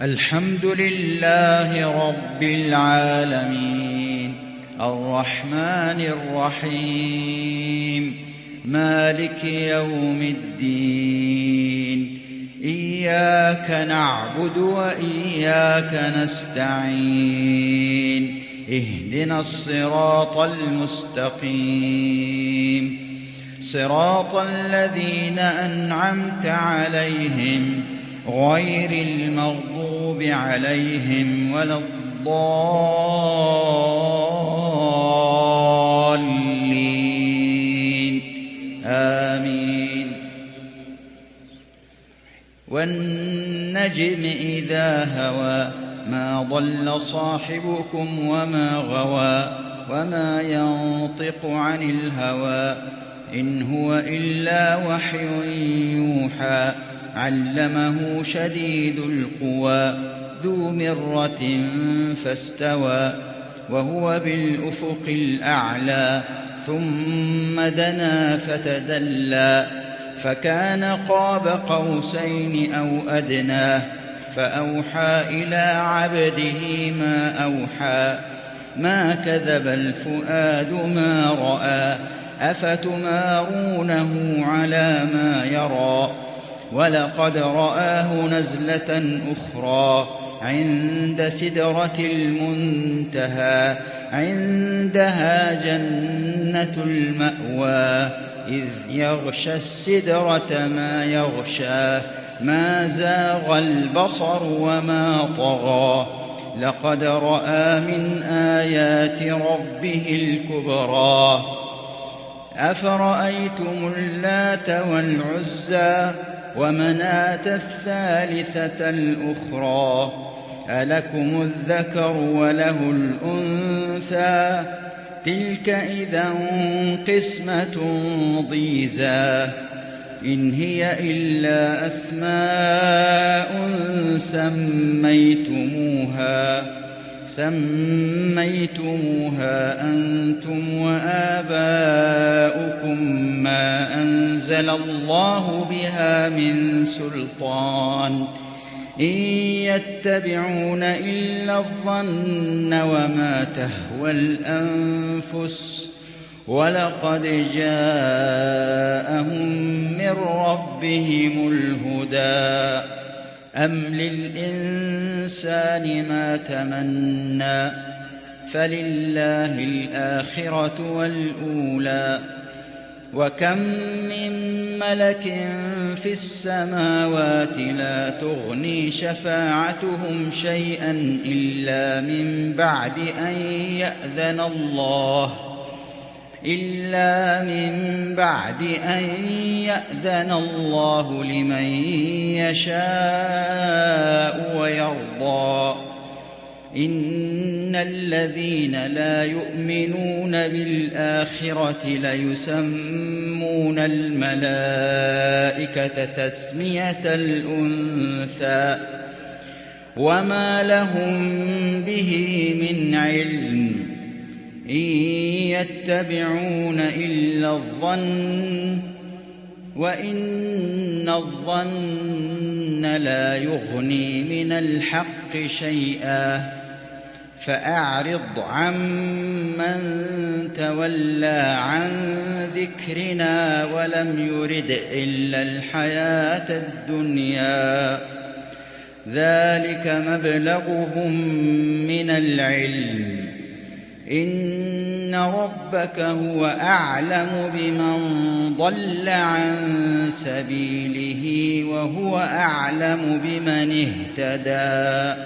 الحمد لله رب العالمين الرحمن الرحيم مالك يوم الدين إياك نعبد وإياك نستعين اهدنا الصراط المستقيم صراط الذين أنعمت عليهم غير المغضوب عليهم ولا الضالين آمين. والنجم إذا هوى ما ضل صاحبكم وما غوى وما ينطق عن الهوى إن هو إلا وحي يوحى علمه شديد القوى ذو مرة فاستوى وهو بالأفق الأعلى ثم دنا فتدلى فكان قاب قوسين أو أدنى فأوحى إلى عبده ما أوحى ما كذب الفؤاد ما رأى أفتمارونه على ما يرى ولقد رآه نزلة أخرى عند سدرة المنتهى عندها جنة المأوى إذ يغشى السدرة ما يغشى ما زاغ البصر وما طغى لقد رأى من آيات ربه الكبرى أفرأيتم اللات والعزى ومناة الثالثة الأخرى ألكم الذكر وله الأنثى تلك إذا قسمة ضيزى إن هي إلا أسماء سميتموها أنتم وآباؤكم ما أنزل الله بها من سلطان إن يتبعون إلا الظن وما تهوى الأنفس ولقد جاءهم من ربهم الهدى أم للإنسان ما تمنى فلله الآخرة والأولى وكم من ملك في السماوات لا تغني شفاعتهم شيئا إلا من بعد أن يأذن الله لمن يشاء ويرضى إن الذين لا يؤمنون بالآخرة ليسمون الملائكة تسمية الأنثى وما لهم به من علم إن يتبعون إلا الظن وإن الظن لا يغني من الحق شيئا فأعرض عمن تولى عن ذكرنا ولم يرد إلا الحياة الدنيا ذلك مبلغهم من العلم إن ربك هو أعلم بمن ضل عن سبيله وهو أعلم بمن اهتدى